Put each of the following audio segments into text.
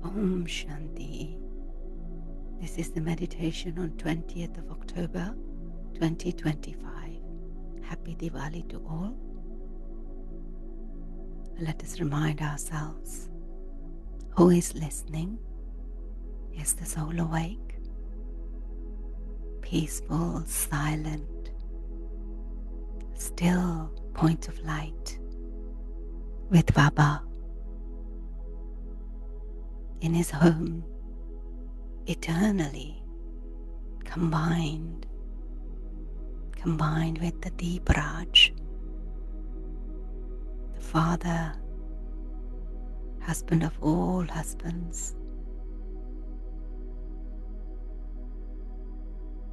Om Shanti. This is the meditation on 20th of October 2025. Happy Diwali to all. Let us remind ourselves, who is listening? Is the soul awake? Peaceful, silent, still point of light with Baba in his home, eternally combined with the deep Raj, the Father, husband of all husbands,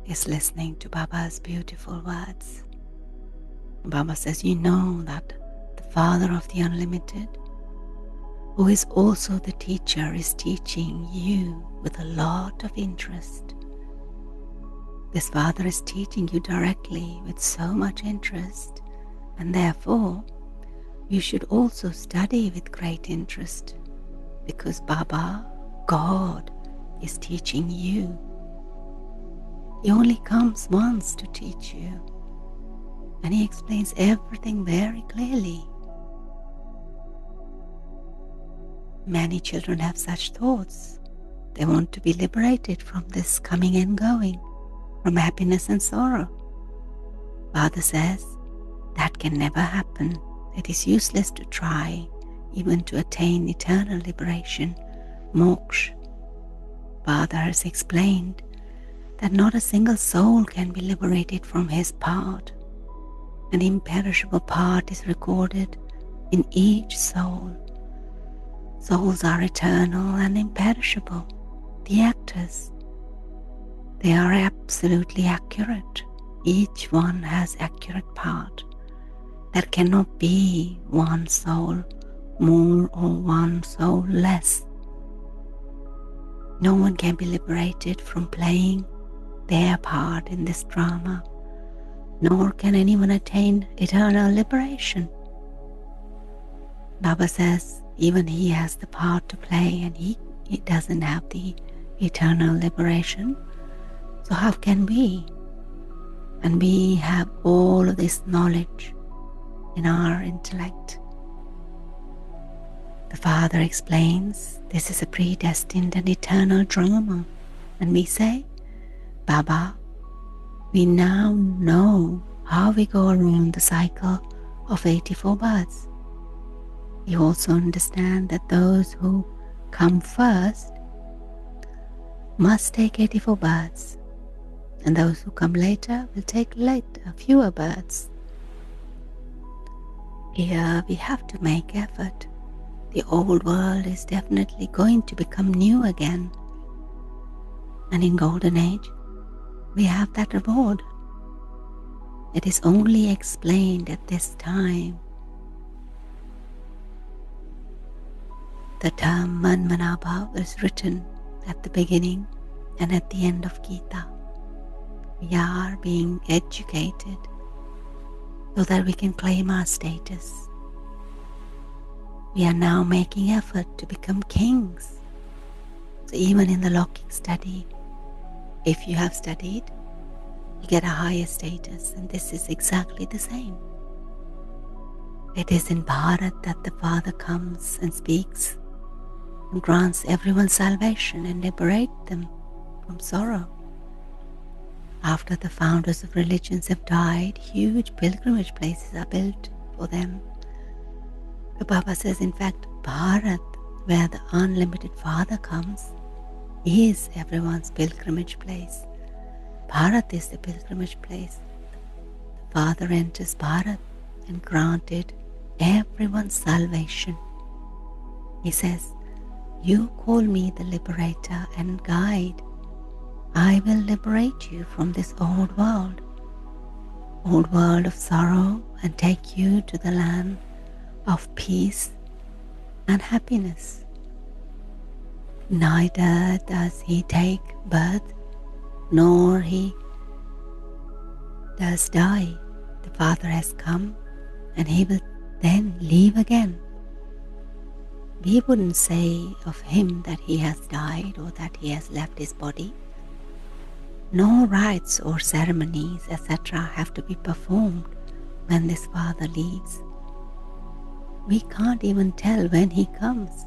is listening to Baba's beautiful words. Baba says, you know that the Father of the Unlimited, who is also the teacher, is teaching you with a lot of interest. This Father is teaching you directly with so much interest, and therefore you should also study with great interest, because Baba, God, is teaching you. He only comes once to teach you, and he explains everything very clearly. Many children have such thoughts. They want to be liberated from this coming and going, from happiness and sorrow. Father says that can never happen. It is useless to try even to attain eternal liberation, moksh. Father has explained that not a single soul can be liberated from his part. An imperishable part is recorded in each soul. Souls are eternal and imperishable. The actors, they are absolutely accurate. Each one has accurate part. There cannot be one soul more or one soul less. No one can be liberated from playing their part in this drama, nor can anyone attain eternal liberation. Baba says even he has the part to play, and he doesn't have the eternal liberation. So how can we? And we have all of this knowledge in our intellect. The Father explains this is a predestined and eternal drama, and we say, Baba, we now know how we go around the cycle of 84 births. We also understand that those who come first must take 84 births, and those who come later will take fewer births. Here we have to make effort. The old world is definitely going to become new again, and in Golden Age we have that reward. It is only explained at this time. The term Manmanabhav is written at the beginning and at the end of Gita. We are being educated so that we can claim our status. We are now making effort to become kings. So even in the Lokik study, if you have studied, you get a higher status, and this is exactly the same. It is in Bharat that the Father comes and speaks and grants everyone salvation and liberate them from sorrow. After the founders of religions have died, huge pilgrimage places are built for them. The Baba says, in fact, Bharat, where the unlimited Father comes, is everyone's pilgrimage place. Bharat is the pilgrimage place. The Father enters Bharat and granted everyone's salvation. He says, you call me the liberator and guide. I will liberate you from this old world of sorrow, and take you to the land of peace and happiness. Neither does he take birth, nor he does die. The Father has come, and he will then leave again. we wouldn't say of him that he has died or that he has left his body. No rites or ceremonies, etc., have to be performed when this Father leaves. We can't even tell when he comes.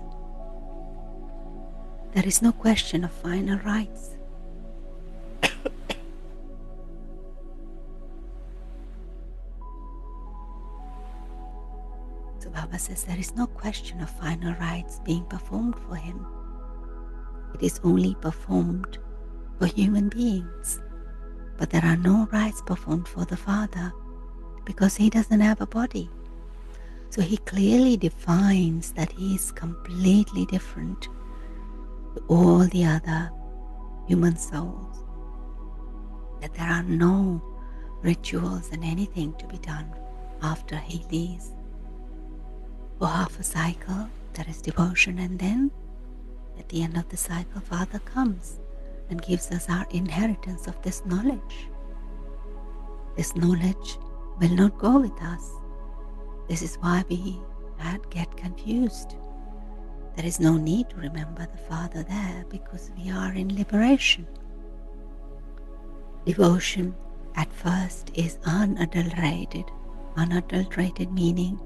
There is no question of final rites. So Baba says there is no question of final rites being performed for him. It is only performed for human beings. But there are no rites performed for the Father because he doesn't have a body. So he clearly defines that he is completely different to all the other human souls. That there are no rituals and anything to be done after he leaves. For half a cycle there is devotion, and then at the end of the cycle Father comes and gives us our inheritance of this knowledge. This knowledge will not go with us. This is why we get confused. There is no need to remember the Father there because we are in liberation. Devotion at first is unadulterated. Unadulterated meaning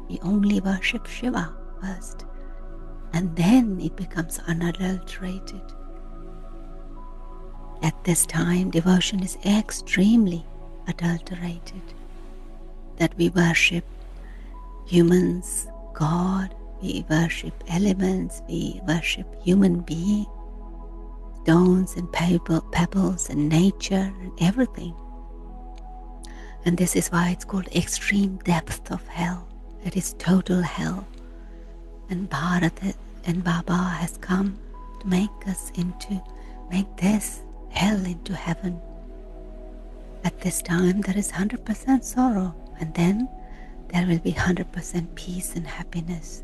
we only worship Shiva first, and then it becomes unadulterated. At this time, devotion is extremely adulterated. That we worship humans, God, we worship elements, we worship human beings, stones and pebbles and nature and everything. And this is why it's called extreme depth of hell. It is total hell. And Bharat and Baba has come to make this hell into heaven. At this time there is 100% sorrow, and then there will be 100% peace and happiness.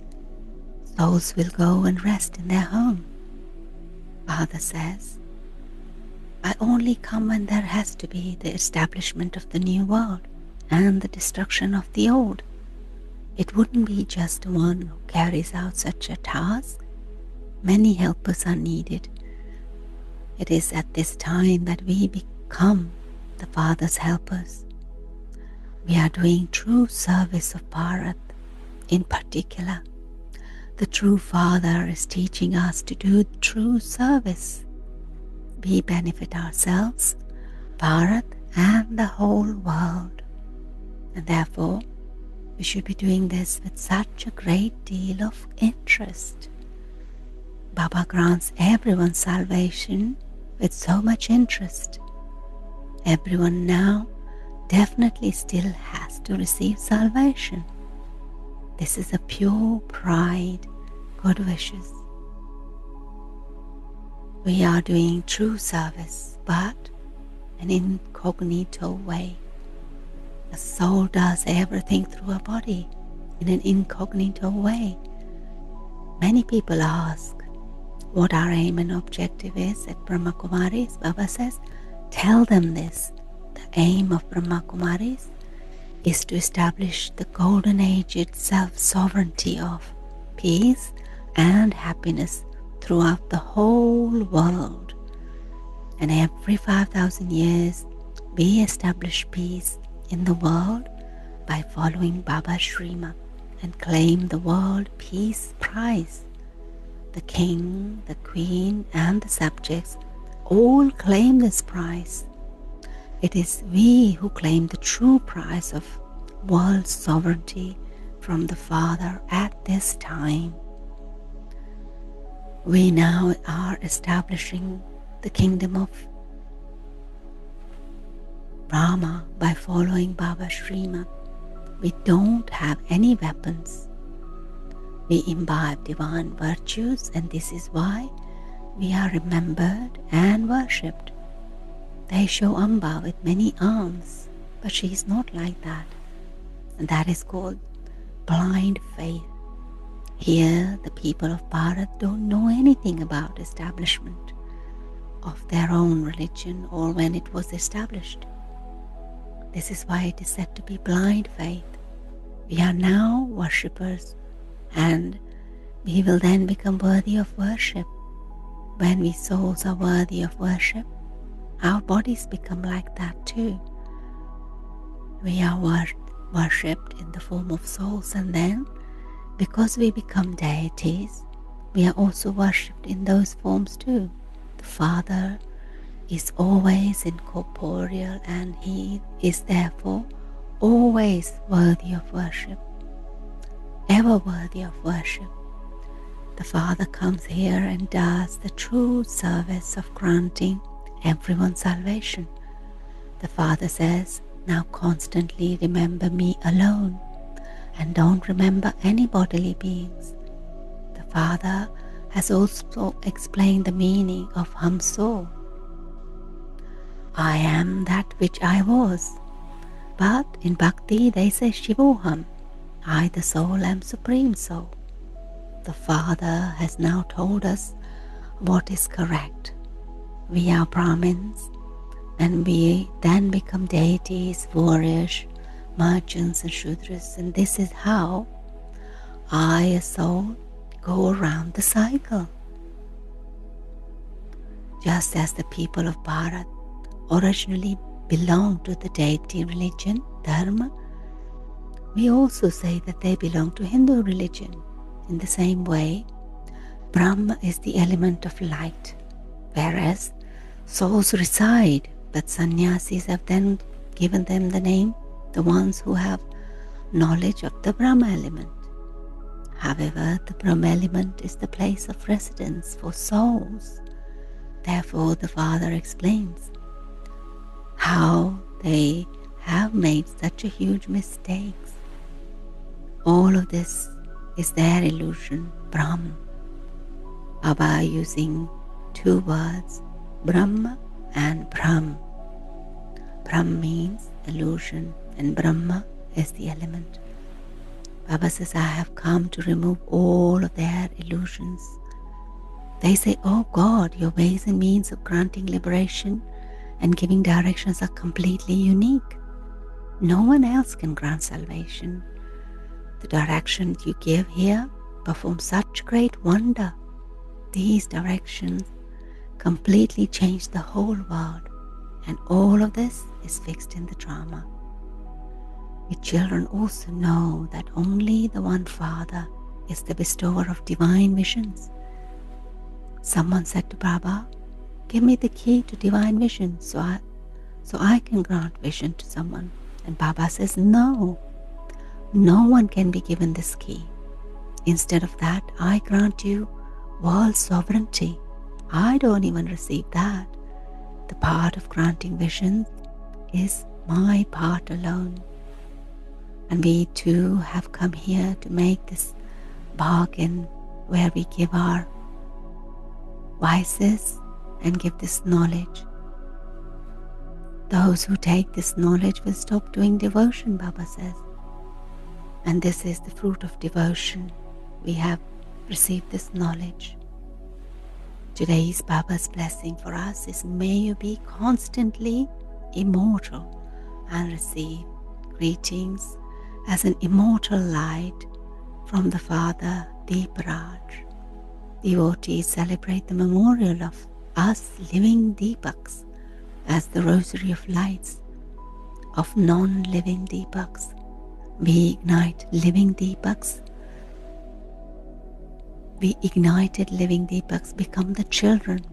Souls will go and rest in their home. Father says, I only come when there has to be the establishment of the new world and the destruction of the old. It wouldn't be just one who carries out such a task. Many helpers are needed. It is at this time that we become the Father's helpers. We are doing true service of Bharat. In particular, the true Father is teaching us to do true service. We benefit ourselves, Bharat, and the whole world. And therefore, we should be doing this with such a great deal of interest. Baba grants everyone's salvation with so much interest. Everyone now definitely still has to receive salvation. This is a pure pride, good wishes. We are doing true service, but an incognito way. A soul does everything through a body in an incognito way. Many people ask what our aim and objective is at Brahma Kumaris. Baba says, tell them this. The aim of Brahma Kumaris is to establish the golden age self-sovereignty of peace and happiness throughout the whole world. And every 5,000 years, we establish peace in the world by following Baba's Srimad and claim the World Peace Prize. The king, the queen, and the subjects all claim this prize. It is we who claim the true prize of world sovereignty from the Father at this time. We now are establishing the kingdom of Brahma by following Baba's Srimad. We don't have any weapons. We imbibe divine virtues, and this is why we are remembered and worshipped. They show Amba with many arms, but she is not like that. And that is called blind faith. Here the people of Bharat don't know anything about establishment of their own religion or when it was established. This is why it is said to be blind faith. We are now worshippers, and we will then become worthy of worship. When we souls are worthy of worship, our bodies become like that too. We are worshipped in the form of souls, and then because we become deities, we are also worshipped in those forms too. The Father is always incorporeal, and He is therefore always worthy of worship, ever worthy of worship. The Father comes here and does the true service of granting everyone salvation. The Father says, now constantly remember me alone and don't remember any bodily beings. The Father has also explained the meaning of Hum So. I am that which I was. But in Bhakti they say Shivoham. I the soul am supreme soul. The Father has now told us what is correct. We are Brahmins, and we then become deities, warriors, merchants and Shudras, and this is how I, a soul, go around the cycle. Just as the people of Bharat originally belonged to the deity religion, Dharma, we also say that they belong to Hindu religion. In the same way, Brahma is the element of light, whereas souls reside, but sannyasis have then given them the name, the ones who have knowledge of the Brahma element. However, the Brahma element is the place of residence for souls. Therefore, the Father explains how they have made such a huge mistakes. All of this is their illusion, Brahm. Baba using two words, Brahma and Brahm. Brahm means illusion and Brahma is the element. Baba says, I have come to remove all of their illusions. They say, oh God, your ways and means of granting liberation and giving directions are completely unique. No one else can grant salvation. The direction you give here perform such great wonder. These directions completely change the whole world, and all of this is fixed in the drama. We children also know that only the one Father is the bestower of divine visions. Someone said to Baba, give me the key to divine vision so I can grant vision to someone. And Baba says, no one can be given this key. Instead of that, I grant you world sovereignty. I don't even receive that. The part of granting vision is my part alone. And we too have come here to make this bargain where we give our vices and give this knowledge. Those who take this knowledge will stop doing devotion, Baba says. And this is the fruit of devotion. We have received this knowledge. Today's Baba's blessing for us is, may you be constantly immortal and receive greetings as an immortal light from the Father Deeparaj. Devotees celebrate the memorial of us living Deepaks as the rosary of lights of non-living Deepaks. We ignite living Deepaks. We ignited living Deepaks become the children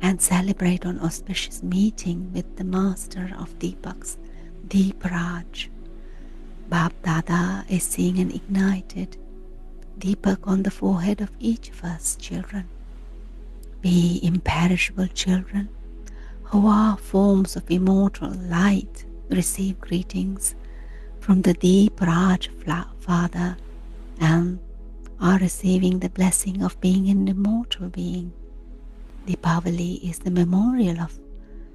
and celebrate on auspicious meeting with the Master of Deepaks, Deeparaj. Bab Dada is seeing an ignited Deepak on the forehead of each of us children. We imperishable children who are forms of immortal light receive greetings from the Deeparaj Father and are receiving the blessing of being an immortal being. Deepavali is the memorial of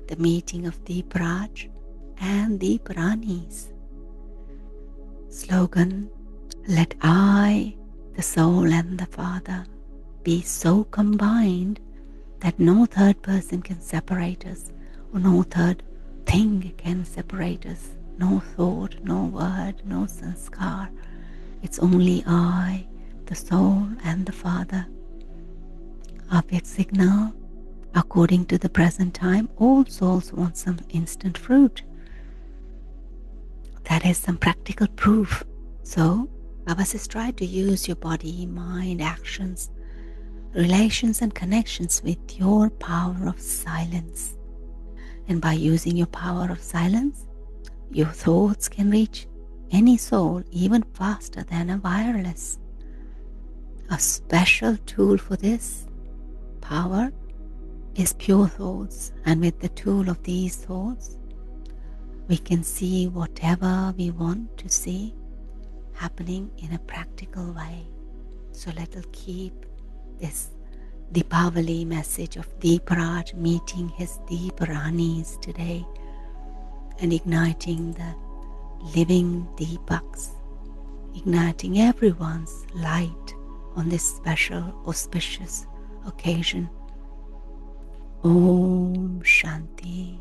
the meeting of Deeparaj and Deeparanis. Slogan, let I, the soul and the Father, be so combined that no third person can separate us, or no third thing can separate us. No thought, no word, no sanskar. It's only I, the soul and the Father. Object signal. According to the present time, all souls want some instant fruit. That is some practical proof. So, Baba says, try to use your body, mind, actions, relations and connections with your power of silence. And by using your power of silence, your thoughts can reach any soul even faster than a wireless. A special tool for this power is pure thoughts, and with the tool of these thoughts, we can see whatever we want to see happening in a practical way. So let us keep this Deepavali message of Deeparaj meeting his Deeparanis today and igniting the living Deepaks, igniting everyone's light on this special auspicious occasion. Om Shanti.